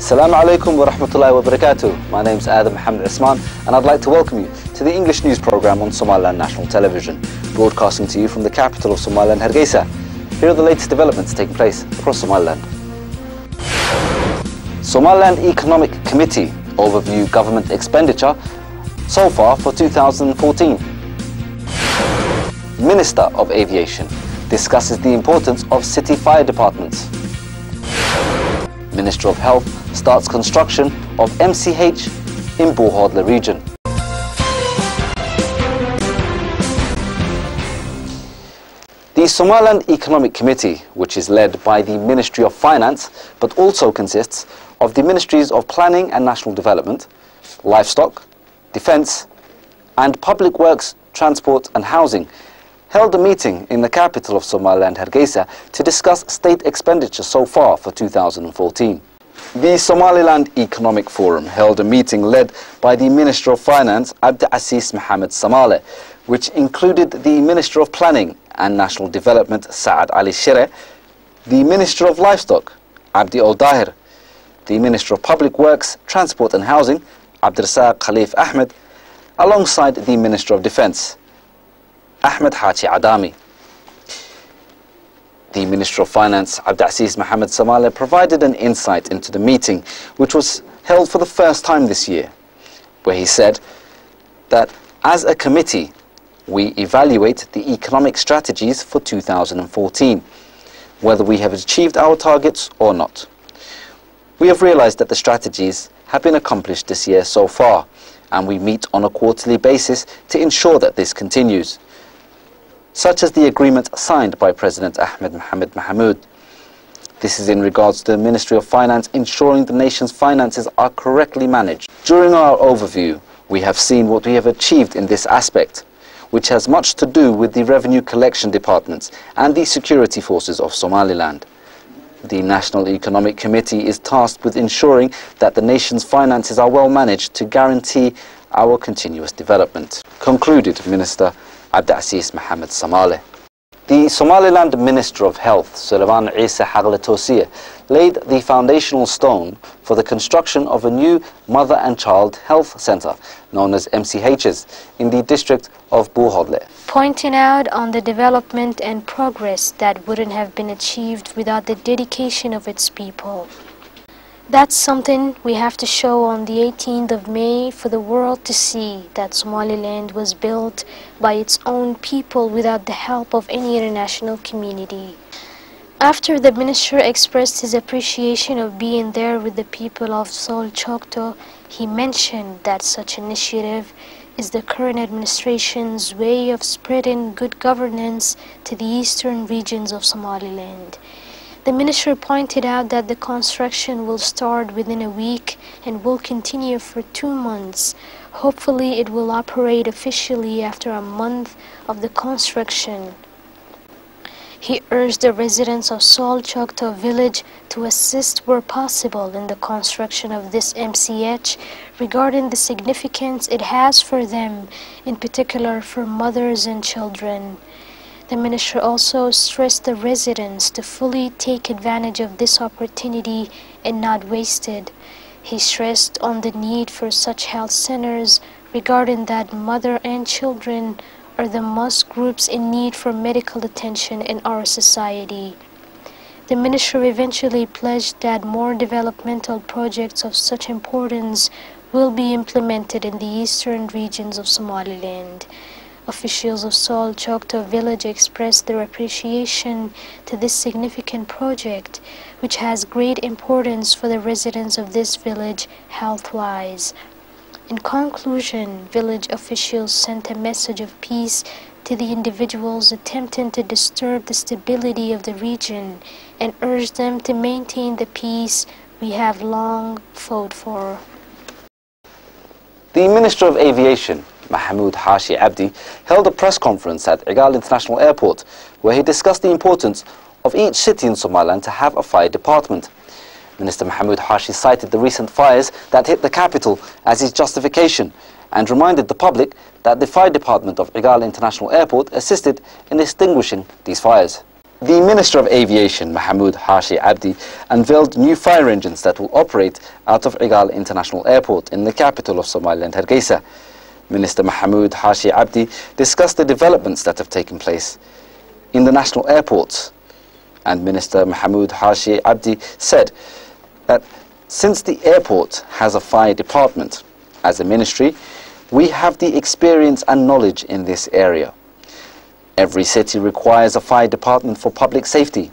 Assalamu alaikum wa rahmatullahi wa barakatuh. My name's Adam Mohammed Usman and I'd like to welcome you to the English news programme on Somaliland National Television, broadcasting to you from the capital of Somaliland, ENG Sa. Here are the latest developments taking place across Somaliland. Somaliland Economic Committee overview government expenditure so far for 2014. Minister of Aviation discusses the importance of city fire departments. Minister of Health starts construction of MCH in Buhodla region. The Somaliland Economic Committee, which is led by the Ministry of Finance, but also consists of the Ministries of Planning and National Development, Livestock, Defence, and Public Works, Transport and Housing, held a meeting in the capital of Somaliland, ENG Sa, to discuss state expenditure so far for 2014. The Somaliland Economic Forum held a meeting led by the Minister of Finance, Abdulaziz Mohammed Samale, which included the Minister of Planning and National Development, Saad Ali Shire, the Minister of Livestock, Abdi Ol Dahir, the Minister of Public Works, Transport and Housing, Abdurrazzaq Khalif Ahmed, alongside the Minister of Defence, Ahmed Hachi Adami. The Minister of Finance, Abdulaziz Mohammed Samale, provided an insight into the meeting, which was held for the first time this year, where he said that as a committee, we evaluate the economic strategies for 2014, whether we have achieved our targets or not. We have realized that the strategies have been accomplished this year so far, and we meet on a quarterly basis to ensure that this continues, such as the agreement signed by President Ahmed Mohamed Mahamoud. This is in regards to the Ministry of Finance ensuring the nation's finances are correctly managed. During our overview, we have seen what we have achieved in this aspect, which has much to do with the revenue collection departments and the security forces of Somaliland. The National Economic Committee is tasked with ensuring that the nation's finances are well managed to guarantee our continuous development, concluded Minister Abdulaziz Mohammed Samale. The Somaliland Minister of Health, Sulaiman Isa Hagla laid the foundational stone for the construction of a new Mother and Child Health Centre, known as MCHs, in the district of Buhodla, pointing out on the development and progress that wouldn't have been achieved without the dedication of its people. That's something we have to show on the 18th of May for the world to see, that Somaliland was built by its own people without the help of any international community. After the minister expressed his appreciation of being there with the people of Sol Chokto, he mentioned that such initiative is the current administration's way of spreading good governance to the eastern regions of Somaliland. The minister pointed out that the construction will start within a week and will continue for 2 months. Hopefully it will operate officially after a month of the construction. He urged the residents of Sol Chokto village to assist where possible in the construction of this MCH, regarding the significance it has for them, in particular for mothers and children. The minister also stressed the residents to fully take advantage of this opportunity and not waste it. He stressed on the need for such health centers, regarding that mother and children are the most groups in need for medical attention in our society. The minister eventually pledged that more developmental projects of such importance will be implemented in the eastern regions of Somaliland. Officials of Sol Chokto village expressed their appreciation to this significant project, which has great importance for the residents of this village health-wise. In conclusion, village officials sent a message of peace to the individuals attempting to disturb the stability of the region and urged them to maintain the peace we have long fought for. The Minister of Aviation, Mahmoud Hashi Abdi, held a press conference at Igal International Airport, where he discussed the importance of each city in Somaliland to have a fire department. Minister Mahmoud Hashi cited the recent fires that hit the capital as his justification and reminded the public that the fire department of Igal International Airport assisted in extinguishing these fires. The Minister of Aviation, Mahmoud Hashi Abdi, unveiled new fire engines that will operate out of Igal International Airport in the capital of Somaliland, Hargeisa. Minister Mahmoud Hashi Abdi discussed the developments that have taken place in the national airports. And Minister Mahmoud Hashi Abdi said that since the airport has a fire department, as a ministry, we have the experience and knowledge in this area. Every city requires a fire department for public safety.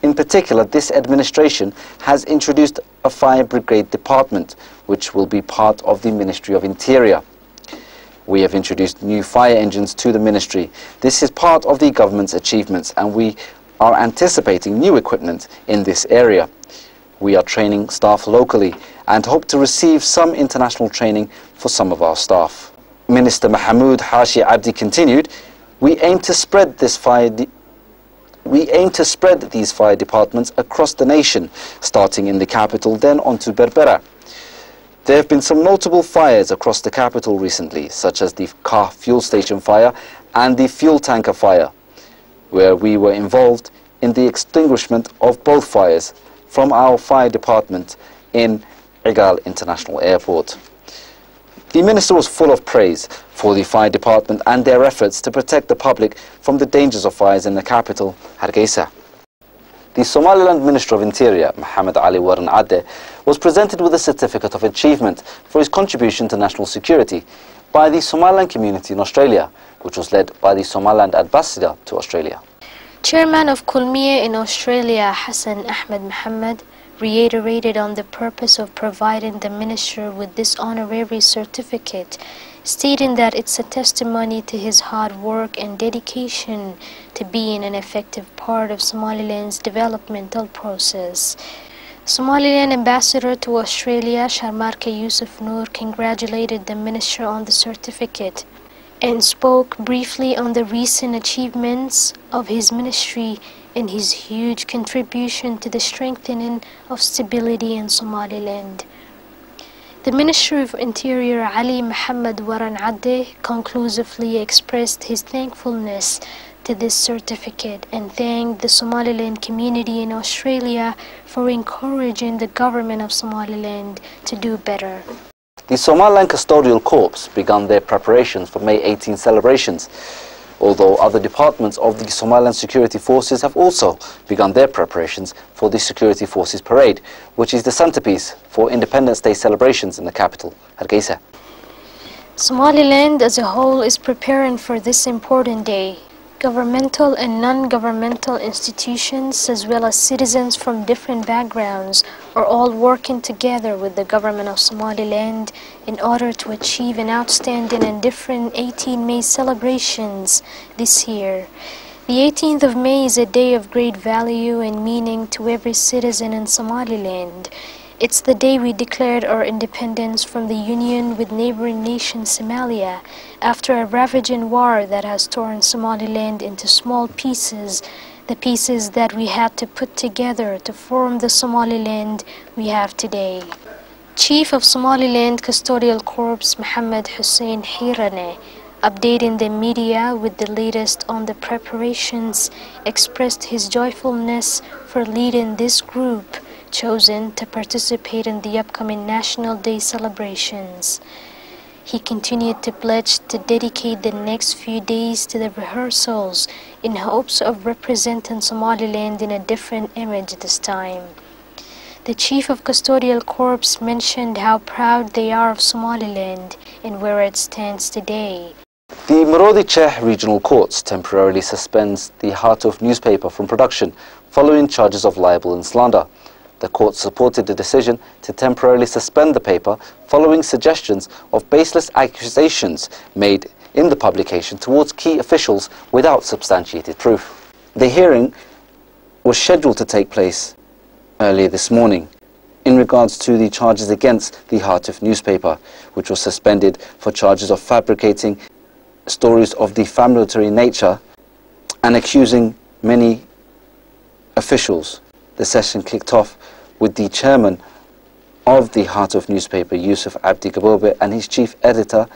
In particular, this administration has introduced a fire brigade department, which will be part of the Ministry of Interior. We have introduced new fire engines to the ministry. This is part of the government's achievements, and we are anticipating new equipment in this area. We are training staff locally and hope to receive some international training for some of our staff. Minister Mahmoud Hashi Abdi continued, We aim to spread these fire departments across the nation, starting in the capital, then on to Berbera. There have been some notable fires across the capital recently, such as the car fuel station fire and the fuel tanker fire, where we were involved in the extinguishment of both fires from our fire department in Igal International Airport. The minister was full of praise for the fire department and their efforts to protect the public from the dangers of fires in the capital, Hargeisa. The Somaliland Minister of Interior, Mohammed Ali Waran Adde, was presented with a certificate of achievement for his contribution to national security by the Somaliland community in Australia, which was led by the Somaliland ambassador to Australia. Chairman of Kulmiye in Australia, Hassan Ahmed Mohammed, reiterated on the purpose of providing the minister with this honorary certificate, stating that it's a testimony to his hard work and dedication to being an effective part of Somaliland's developmental process. Somaliland Ambassador to Australia, Sharmarke Yusuf Noor, congratulated the minister on the certificate and spoke briefly on the recent achievements of his ministry and his huge contribution to the strengthening of stability in Somaliland. The Minister of Interior Ali Muhammad Waran Adde conclusively expressed his thankfulness to this certificate and thanked the Somaliland community in Australia for encouraging the government of Somaliland to do better. The Somaliland Custodial Corps began their preparations for May 18 celebrations, although other departments of the Somaliland Security Forces have also begun their preparations for the Security Forces Parade, which is the centerpiece for Independence Day celebrations in the capital, Hargeisa. Somaliland as a whole is preparing for this important day. Governmental and non-governmental institutions, as well as citizens from different backgrounds, are all working together with the government of Somaliland in order to achieve an outstanding and different 18 May celebrations this year. The 18th of May is a day of great value and meaning to every citizen in Somaliland. It's the day we declared our independence from the union with neighboring nation Somalia after a ravaging war that has torn Somaliland into small pieces, the pieces that we had to put together to form the Somaliland we have today. Chief of Somaliland Custodial Corps Mohammed Hussein Hirane, updating the media with the latest on the preparations, expressed his joyfulness for leading this group chosen to participate in the upcoming National Day celebrations. He continued to pledge to dedicate the next few days to the rehearsals in hopes of representing Somaliland in a different image this time. The Chief of Custodial Corps mentioned how proud they are of Somaliland and where it stands today. The Marodi Cheh Regional Courts temporarily suspends the Heart of newspaper from production following charges of libel and slander. The court supported the decision to temporarily suspend the paper following suggestions of baseless accusations made in the publication towards key officials without substantiated proof. The hearing was scheduled to take place earlier this morning in regards to the charges against the Heart of newspaper, which was suspended for charges of fabricating stories of defamatory nature and accusing many officials. The session kicked off with the chairman of the Heart of newspaper, Yusuf Abdi Gabobe, and his chief editor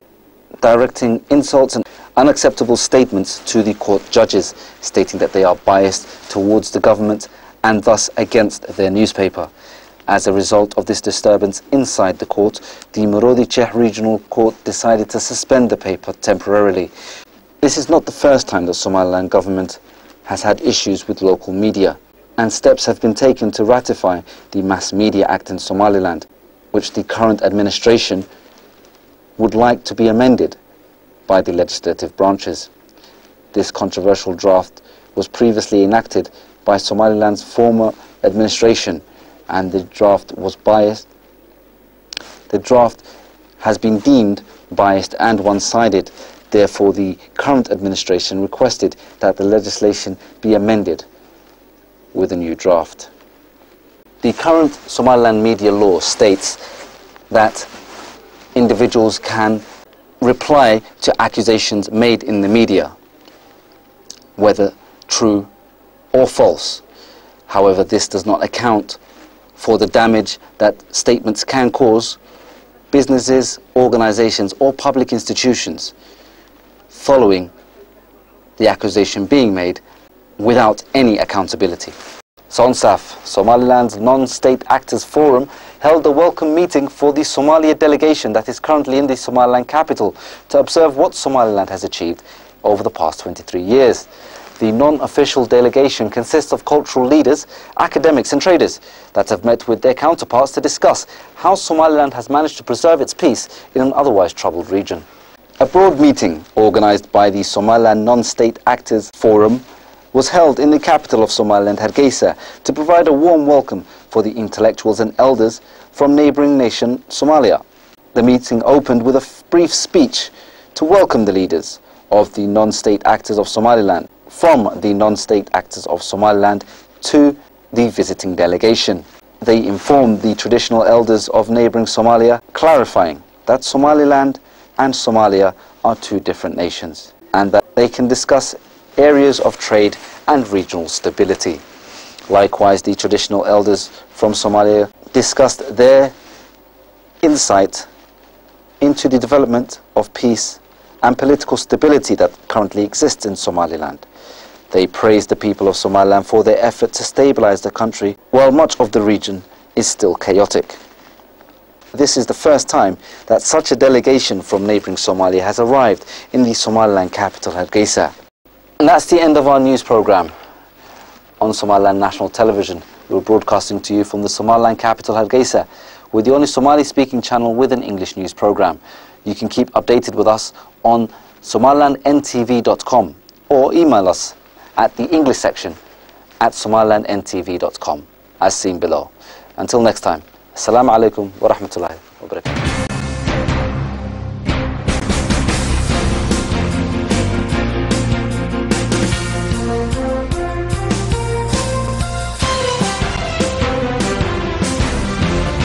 directing insults and unacceptable statements to the court judges, stating that they are biased towards the government and thus against their newspaper. As a result of this disturbance inside the court, the Murodiceh Regional Court decided to suspend the paper temporarily. This is not the first time the Somaliland government has had issues with local media, and steps have been taken to ratify the Mass Media Act in Somaliland, which the current administration would like to be amended by the legislative branches. This controversial draft was previously enacted by Somaliland's former administration, and the draft was biased. The draft has been deemed biased and one-sided. Therefore, the current administration requested that the legislation be amended with a new draft. The current Somaliland media law states that individuals can reply to accusations made in the media, whether true or false. However, this does not account for the damage that statements can cause businesses, organizations, or public institutions following the accusation being made without any accountability. SONSAF, Somaliland's Non-State Actors Forum, held a welcome meeting for the Somalia delegation that is currently in the Somaliland capital to observe what Somaliland has achieved over the past 23 years. The non-official delegation consists of cultural leaders, academics and traders that have met with their counterparts to discuss how Somaliland has managed to preserve its peace in an otherwise troubled region. A broad meeting organised by the Somaliland Non-State Actors Forum was held in the capital of Somaliland, Hargeisa, to provide a warm welcome for the intellectuals and elders from neighbouring nation Somalia. The meeting opened with a brief speech to welcome the leaders of the non-state actors of Somaliland, from the non-state actors of Somaliland to the visiting delegation. They informed the traditional elders of neighbouring Somalia, clarifying that Somaliland and Somalia are two different nations, and that they can discuss areas of trade and regional stability. Likewise, the traditional elders from Somalia discussed their insight into the development of peace and political stability that currently exists in Somaliland. They praised the people of Somaliland for their effort to stabilize the country while much of the region is still chaotic. This is the first time that such a delegation from neighbouring Somalia has arrived in the Somaliland capital, Hargeisa. And that's the end of our news programme on Somaliland National Television. We're broadcasting to you from the Somaliland capital, Hargeisa, with the only Somali-speaking channel with an English news programme. You can keep updated with us on somalilandntv.com or email us at the English section at somalilandntv.com, as seen below. Until next time, Assalamu alaikum wa rahmatullahi wa barakatuh.